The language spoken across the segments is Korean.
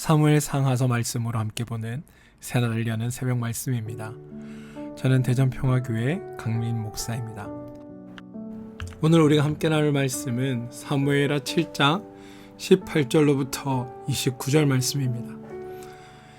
사무엘 상하서 말씀으로 함께 보는 새날을 여는 새벽 말씀입니다. 저는 대전평화교회 강민 목사입니다. 오늘 우리가 함께 나눌 말씀은 사무엘하 7장 18절로부터 29절 말씀입니다.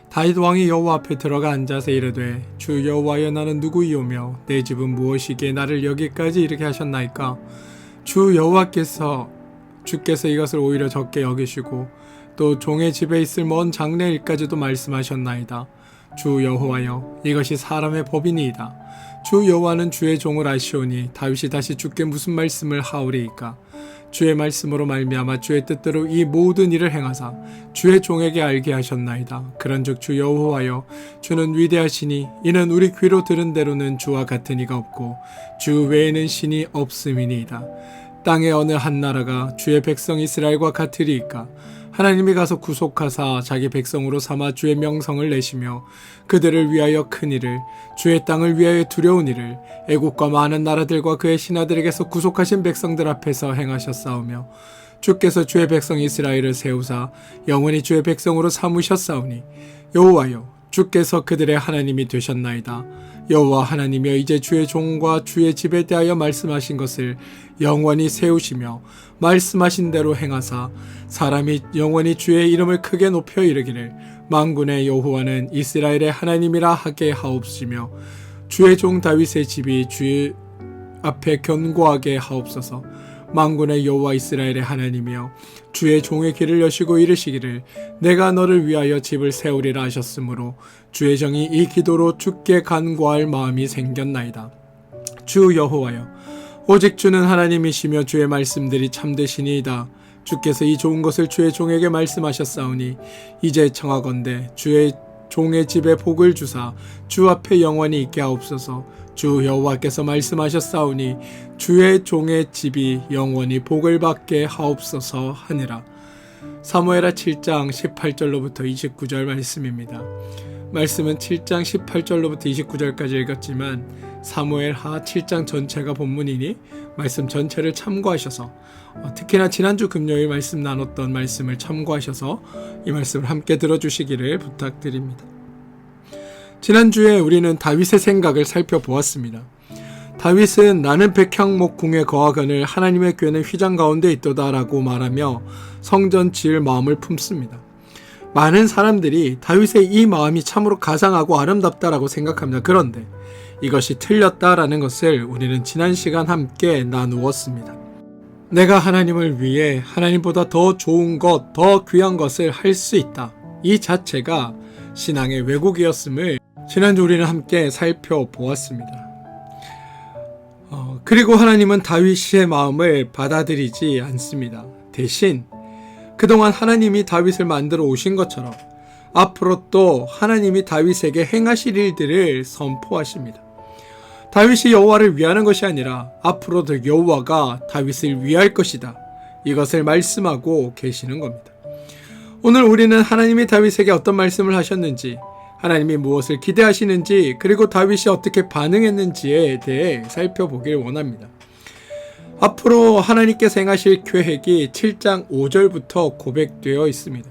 다윗 왕이 여호와 앞에 들어가 앉아서 이르되 주 여호와여 나는 누구이오며 내 집은 무엇이기에 나를 여기까지 이르게 하셨나이까. 주 여호와께서 주께서 이것을 오히려 적게 여기시고 또 종의 집에 있을 먼 장래 일까지도 말씀하셨나이다. 주 여호와여 이것이 사람의 법이니이다. 주 여호와는 주의 종을 아시오니 다윗이 다시 주께 무슨 말씀을 하오리이까. 주의 말씀으로 말미암아 주의 뜻대로 이 모든 일을 행하사 주의 종에게 알게 하셨나이다. 그런즉 주 여호와여 주는 위대하시니 이는 우리 귀로 들은 대로는 주와 같은 이가 없고 주 외에는 신이 없음이니이다. 땅의 어느 한 나라가 주의 백성 이스라엘과 같으리이까. 하나님이 가서 구속하사 자기 백성으로 삼아 주의 명성을 내시며 그들을 위하여 큰 일을 주의 땅을 위하여 두려운 일을 애국과 많은 나라들과 그의 신하들에게서 구속하신 백성들 앞에서 행하셨사오며 주께서 주의 백성 이스라엘을 세우사 영원히 주의 백성으로 삼으셨사오니 여호와여 주께서 그들의 하나님이 되셨나이다. 여호와 하나님이여 이제 주의 종과 주의 집에 대하여 말씀하신 것을 영원히 세우시며 말씀하신 대로 행하사 사람이 영원히 주의 이름을 크게 높여 이르기를 만군의 여호와는 이스라엘의 하나님이라 하게 하옵시며 주의 종 다윗의 집이 주의 앞에 견고하게 하옵소서. 만군의 여호와 이스라엘의 하나님이여 주의 종의 길을 여시고 이르시기를 내가 너를 위하여 집을 세우리라 하셨으므로 주의 정이 이 기도로 주께 간구할 마음이 생겼나이다. 주 여호와여 오직 주는 하나님이시며 주의 말씀들이 참되시니이다. 주께서 이 좋은 것을 주의 종에게 말씀하셨사오니 이제 청하건대 주의 종의 집에 복을 주사 주 앞에 영원히 있게 하옵소서. 주 여호와께서 말씀하셨사오니 주의 종의 집이 영원히 복을 받게 하옵소서 하니라. 사무엘하 7장 18절로부터 29절 말씀입니다. 말씀은 7장 18절로부터 29절까지 읽었지만 사무엘하 7장 전체가 본문이니 말씀 전체를 참고하셔서 특히나 지난주 금요일 말씀 나눴던 말씀을 참고하셔서 이 말씀을 함께 들어주시기를 부탁드립니다. 지난주에 우리는 다윗의 생각을 살펴보았습니다. 다윗은 나는 백향목 궁에 거하거늘 하나님의 궤는 휘장 가운데 있도다 라고 말하며 성전 지을 마음을 품습니다. 많은 사람들이 다윗의 이 마음이 참으로 가상하고 아름답다라고 생각합니다. 그런데 이것이 틀렸다라는 것을 우리는 지난 시간 함께 나누었습니다. 내가 하나님을 위해 하나님보다 더 좋은 것, 더 귀한 것을 할 수 있다. 이 자체가 신앙의 왜곡이었음을 지난주 우리는 함께 살펴보았습니다. 그리고 하나님은 다윗의 마음을 받아들이지 않습니다. 대신 그동안 하나님이 다윗을 만들어 오신 것처럼 앞으로 또 하나님이 다윗에게 행하실 일들을 선포하십니다. 다윗이 여호와를 위하는 것이 아니라 앞으로도 여호와가 다윗을 위할 것이다. 이것을 말씀하고 계시는 겁니다. 오늘 우리는 하나님이 다윗에게 어떤 말씀을 하셨는지, 하나님이 무엇을 기대하시는지, 그리고 다윗이 어떻게 반응했는지에 대해 살펴보길 원합니다. 앞으로 하나님께서 행하실 계획이 7장 5절부터 고백되어 있습니다.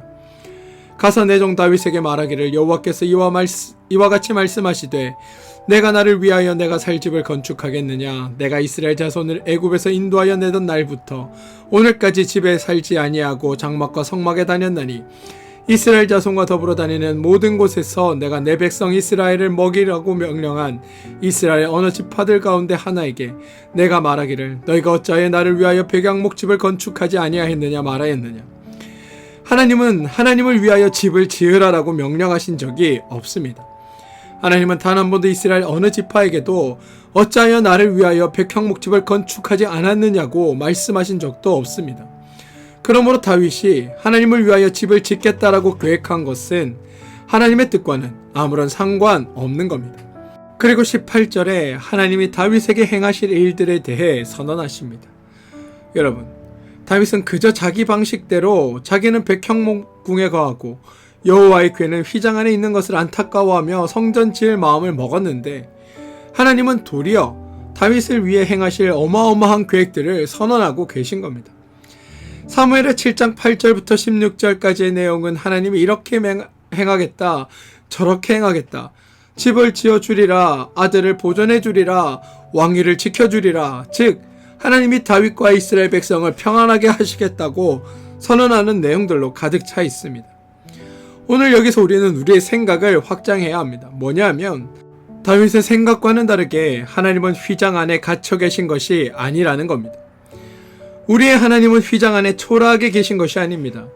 가서 내 종 다윗에게 말하기를 여호와께서 이와 같이 말씀하시되 내가 나를 위하여 내가 살 집을 건축하겠느냐. 내가 이스라엘 자손을 애굽에서 인도하여 내던 날부터 오늘까지 집에 살지 아니하고 장막과 성막에 다녔나니 이스라엘 자손과 더불어 다니는 모든 곳에서 내가 내 백성 이스라엘을 먹이라고 명령한 이스라엘 어느 지파들 가운데 하나에게 내가 말하기를 너희가 어찌하여 나를 위하여 백향목집을 건축하지 아니하였느냐 말하였느냐. 하나님은 하나님을 위하여 집을 지으라라고 명령하신 적이 없습니다. 하나님은 단 한 번도 이스라엘 어느 지파에게도 어찌하여 나를 위하여 백향목집을 건축하지 않았느냐고 말씀하신 적도 없습니다. 그러므로 다윗이 하나님을 위하여 집을 짓겠다라고 계획한 것은 하나님의 뜻과는 아무런 상관없는 겁니다. 그리고 18절에 하나님이 다윗에게 행하실 일들에 대해 선언하십니다. 여러분, 다윗은 그저 자기 방식대로 자기는 백향목궁에 거하고 여호와의 궤는 휘장 안에 있는 것을 안타까워하며 성전 지을 마음을 먹었는데 하나님은 도리어 다윗을 위해 행하실 어마어마한 계획들을 선언하고 계신 겁니다. 사무엘의 7장 8절부터 16절까지의 내용은 하나님이 이렇게 행하겠다, 저렇게 행하겠다, 집을 지어주리라, 아들을 보존해주리라, 왕위를 지켜주리라, 즉 하나님이 다윗과 이스라엘 백성을 평안하게 하시겠다고 선언하는 내용들로 가득 차 있습니다. 오늘 여기서 우리는 우리의 생각을 확장해야 합니다. 뭐냐면 다윗의 생각과는 다르게 하나님은 휘장 안에 갇혀 계신 것이 아니라는 겁니다. 우리의 하나님은 휘장 안에 초라하게 계신 것이 아닙니다.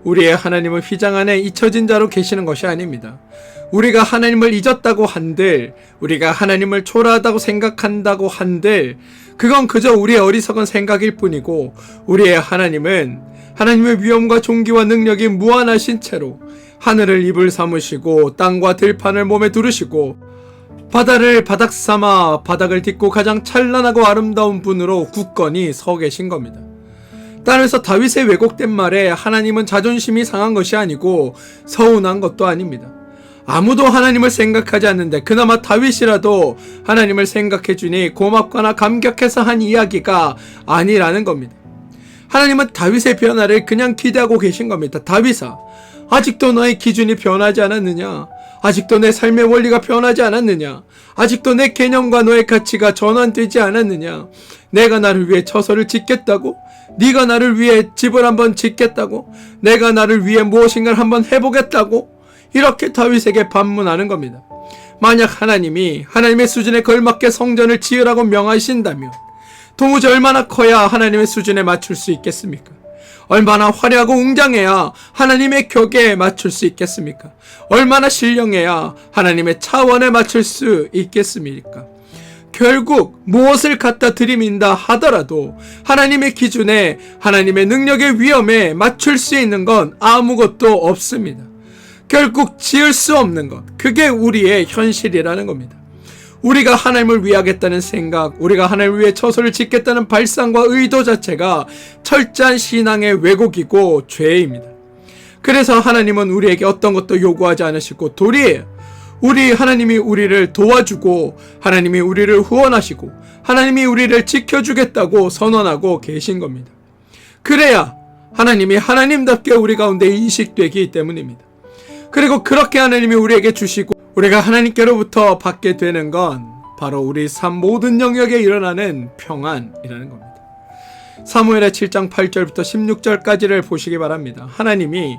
우리의 하나님은 휘장 안에 잊혀진 자로 계시는 것이 아닙니다. 우리가 하나님을 잊었다고 한들, 우리가 하나님을 초라하다고 생각한다고 한들 그건 그저 우리의 어리석은 생각일 뿐이고, 우리의 하나님은 하나님의 위엄과 존귀와 능력이 무한하신 채로 하늘을 이불 삼으시고 땅과 들판을 몸에 두르시고 바다를 바닥 삼아 바닥을 딛고 가장 찬란하고 아름다운 분으로 굳건히 서 계신 겁니다. 따라서 다윗의 왜곡된 말에 하나님은 자존심이 상한 것이 아니고 서운한 것도 아닙니다. 아무도 하나님을 생각하지 않는데 그나마 다윗이라도 하나님을 생각해 주니 고맙거나 감격해서 한 이야기가 아니라는 겁니다. 하나님은 다윗의 변화를 그냥 기대하고 계신 겁니다. 다윗아, 아직도 너의 기준이 변하지 않았느냐? 아직도 내 삶의 원리가 변하지 않았느냐? 아직도 내 개념과 너의 가치가 전환되지 않았느냐? 내가 나를 위해 처소를 짓겠다고? 네가 나를 위해 집을 한번 짓겠다고? 내가 나를 위해 무엇인가를 한번 해보겠다고? 이렇게 다윗에게 반문하는 겁니다. 만약 하나님이 하나님의 수준에 걸맞게 성전을 지으라고 명하신다면 도무지 얼마나 커야 하나님의 수준에 맞출 수 있겠습니까? 얼마나 화려하고 웅장해야 하나님의 격에 맞출 수 있겠습니까? 얼마나 신령해야 하나님의 차원에 맞출 수 있겠습니까? 결국 무엇을 갖다 들이민다 하더라도 하나님의 기준에, 하나님의 능력의 위엄에 맞출 수 있는 건 아무것도 없습니다. 결국 지을 수 없는 것, 그게 우리의 현실이라는 겁니다. 우리가 하나님을 위하겠다는 생각, 우리가 하나님을 위해 처소를 짓겠다는 발상과 의도 자체가 철저한 신앙의 왜곡이고 죄입니다. 그래서 하나님은 우리에게 어떤 것도 요구하지 않으시고 도리어 하나님이 우리를 도와주고 하나님이 우리를 후원하시고 하나님이 우리를 지켜주겠다고 선언하고 계신 겁니다. 그래야 하나님이 하나님답게 우리 가운데 인식되기 때문입니다. 그리고 그렇게 하나님이 우리에게 주시고 우리가 하나님께로부터 받게 되는 건 바로 우리 삶 모든 영역에 일어나는 평안이라는 겁니다. 사무엘의 7장 8절부터 16절까지를 보시기 바랍니다. 하나님이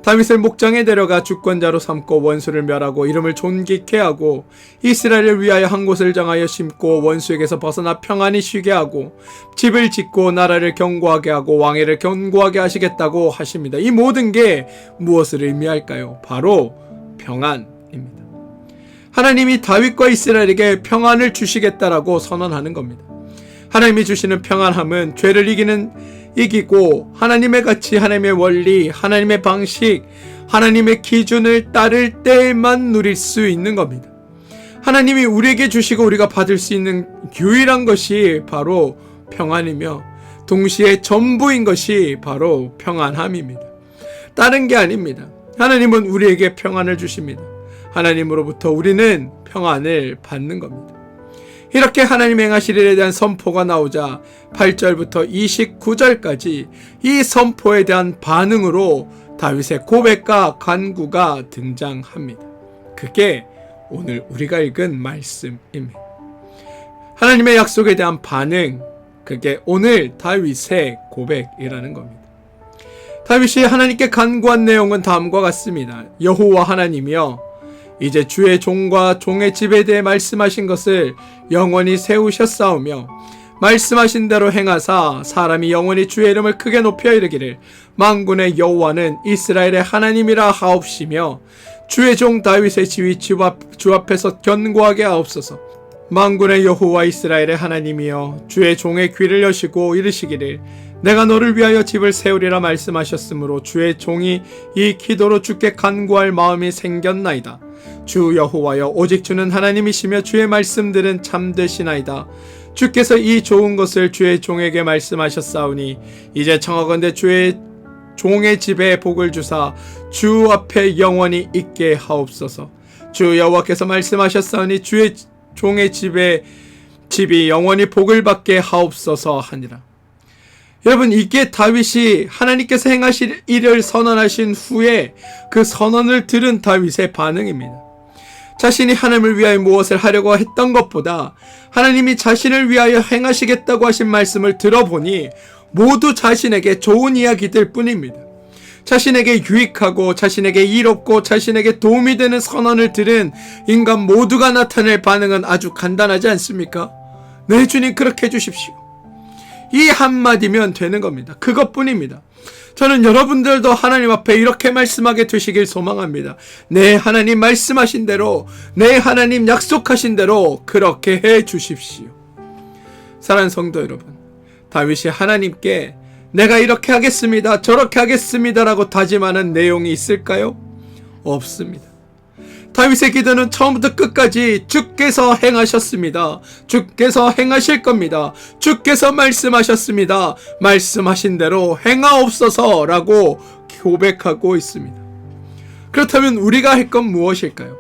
다윗을 목장에 데려가 주권자로 삼고 원수를 멸하고 이름을 존귀케 하고 이스라엘을 위하여 한 곳을 정하여 심고 원수에게서 벗어나 평안히 쉬게 하고 집을 짓고 나라를 견고하게 하고 왕위를 견고하게 하시겠다고 하십니다. 이 모든 게 무엇을 의미할까요? 바로 평안입니다. 하나님이 다윗과 이스라엘에게 평안을 주시겠다라고 선언하는 겁니다. 하나님이 주시는 평안함은 죄를 이기고 하나님의 가치, 하나님의 원리, 하나님의 방식, 하나님의 기준을 따를 때만 누릴 수 있는 겁니다. 하나님이 우리에게 주시고 우리가 받을 수 있는 유일한 것이 바로 평안이며 동시에 전부인 것이 바로 평안함입니다. 다른 게 아닙니다. 하나님은 우리에게 평안을 주십니다. 하나님으로부터 우리는 평안을 받는 겁니다. 이렇게 하나님 행하실 일에 대한 선포가 나오자 8절부터 29절까지 이 선포에 대한 반응으로 다윗의 고백과 간구가 등장합니다. 그게 오늘 우리가 읽은 말씀입니다. 하나님의 약속에 대한 반응, 그게 오늘 다윗의 고백이라는 겁니다. 다윗이 하나님께 간구한 내용은 다음과 같습니다. 여호와 하나님이여, 이제 주의 종과 종의 집에 대해 말씀하신 것을 영원히 세우셨사오며 말씀하신 대로 행하사 사람이 영원히 주의 이름을 크게 높여 이르기를 만군의 여호와는 이스라엘의 하나님이라 하옵시며 주의 종 다윗의 지위 주 앞에서 견고하게 하옵소서. 만군의 여호와 이스라엘의 하나님이여, 주의 종의 귀를 여시고 이르시기를 내가 너를 위하여 집을 세우리라 말씀하셨으므로 주의 종이 이 기도로 주께 간구할 마음이 생겼나이다. 주 여호와여, 오직 주는 하나님이시며 주의 말씀들은 참되시나이다. 주께서 이 좋은 것을 주의 종에게 말씀하셨사오니 이제 청하건대 주의 종의 집에 복을 주사 주 앞에 영원히 있게 하옵소서. 주 여호와께서 말씀하셨사오니 주의 종의 집이 영원히 복을 받게 하옵소서 하니라. 여러분, 이게 다윗이 하나님께서 행하실 일을 선언하신 후에 그 선언을 들은 다윗의 반응입니다. 자신이 하나님을 위하여 무엇을 하려고 했던 것보다 하나님이 자신을 위하여 행하시겠다고 하신 말씀을 들어보니 모두 자신에게 좋은 이야기들 뿐입니다. 자신에게 유익하고 자신에게 이롭고 자신에게 도움이 되는 선언을 들은 인간 모두가 나타낼 반응은 아주 간단하지 않습니까? 네, 주님 그렇게 해주십시오. 이 한마디면 되는 겁니다. 그것뿐입니다. 저는 여러분들도 하나님 앞에 이렇게 말씀하게 되시길 소망합니다. 네, 하나님 말씀하신 대로, 네, 하나님 약속하신 대로 그렇게 해 주십시오. 사랑하는 성도 여러분, 다윗이 하나님께 내가 이렇게 하겠습니다, 저렇게 하겠습니다 라고 다짐하는 내용이 있을까요? 없습니다. 다윗의 기도는 처음부터 끝까지 주께서 행하셨습니다. 주께서 행하실 겁니다. 주께서 말씀하셨습니다. 말씀하신 대로 행하옵소서 라고 고백하고 있습니다. 그렇다면 우리가 할 건 무엇일까요?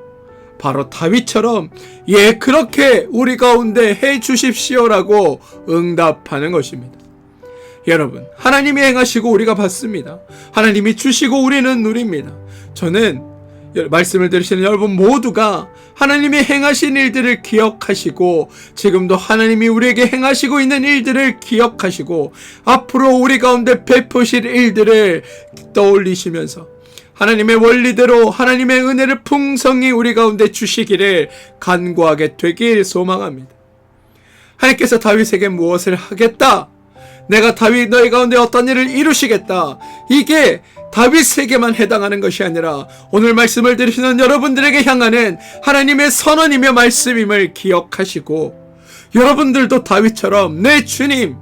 바로 다윗처럼 예, 그렇게 우리 가운데 해 주십시오 라고 응답하는 것입니다. 여러분, 하나님이 행하시고 우리가 받습니다. 하나님이 주시고 우리는 누립니다. 저는 말씀을 들으시는 여러분 모두가 하나님이 행하신 일들을 기억하시고 지금도 하나님이 우리에게 행하시고 있는 일들을 기억하시고 앞으로 우리 가운데 베푸실 일들을 떠올리시면서 하나님의 원리대로 하나님의 은혜를 풍성히 우리 가운데 주시기를 간구하게 되길 소망합니다. 하나님께서 다윗에게 무엇을 하겠다, 내가 다윗 너희 가운데 어떤 일을 이루시겠다, 이게 다윗에게만 해당하는 것이 아니라 오늘 말씀을 들으시는 여러분들에게 향하는 하나님의 선언이며 말씀임을 기억하시고 여러분들도 다윗처럼 내 주님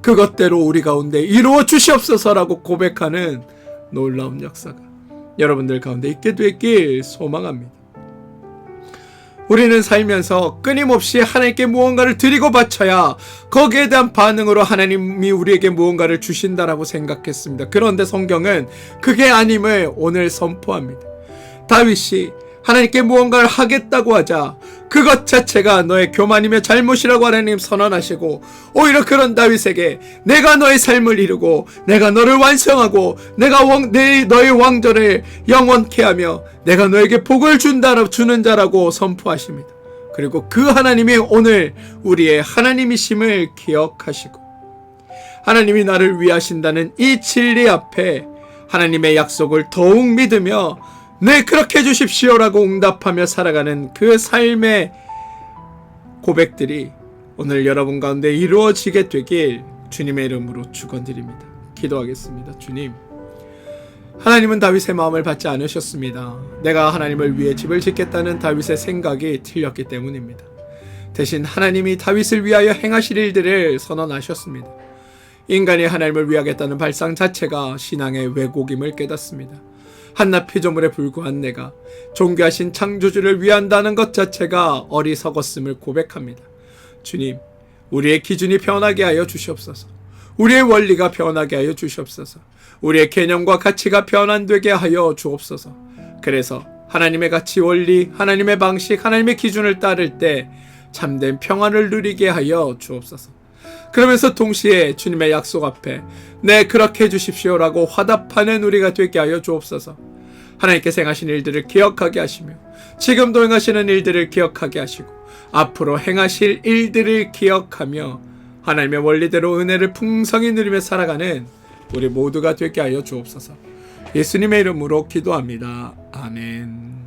그것대로 우리 가운데 이루어 주시옵소서라고 고백하는 놀라운 역사가 여러분들 가운데 있게 되길 소망합니다. 우리는 살면서 끊임없이 하나님께 무언가를 드리고 바쳐야 거기에 대한 반응으로 하나님이 우리에게 무언가를 주신다라고 생각했습니다. 그런데 성경은 그게 아님을 오늘 선포합니다. 다윗이 하나님께 무언가를 하겠다고 하자 그것 자체가 너의 교만이며 잘못이라고 하나님 선언하시고 오히려 그런 다윗에게 내가 너의 삶을 이루고 내가 너를 완성하고 내가 너의 왕조를 영원케 하며 내가 너에게 복을 주는 자라고 선포하십니다. 그리고 그 하나님이 오늘 우리의 하나님이심을 기억하시고 하나님이 나를 위하신다는 이 진리 앞에 하나님의 약속을 더욱 믿으며 네, 그렇게 해주십시오라고 응답하며 살아가는 그 삶의 고백들이 오늘 여러분 가운데 이루어지게 되길 주님의 이름으로 축원드립니다. 기도하겠습니다. 주님, 하나님은 다윗의 마음을 받지 않으셨습니다. 내가 하나님을 위해 집을 짓겠다는 다윗의 생각이 틀렸기 때문입니다. 대신 하나님이 다윗을 위하여 행하실 일들을 선언하셨습니다. 인간이 하나님을 위하겠다는 발상 자체가 신앙의 왜곡임을 깨닫습니다. 한낱 피조물에 불과한 내가 존귀하신 창조주를 위한다는 것 자체가 어리석었음을 고백합니다. 주님, 우리의 기준이 변하게 하여 주시옵소서. 우리의 원리가 변하게 하여 주시옵소서. 우리의 개념과 가치가 변환되게 하여 주옵소서. 그래서 하나님의 가치, 원리, 하나님의 방식, 하나님의 기준을 따를 때 참된 평안을 누리게 하여 주옵소서. 그러면서 동시에 주님의 약속 앞에 네, 그렇게 해주십시오라고 화답하는 우리가 되게 하여 주옵소서. 하나님께서 행하신 일들을 기억하게 하시며 지금도 행하시는 일들을 기억하게 하시고 앞으로 행하실 일들을 기억하며 하나님의 원리대로 은혜를 풍성히 누리며 살아가는 우리 모두가 되게 하여 주옵소서. 예수님의 이름으로 기도합니다. 아멘.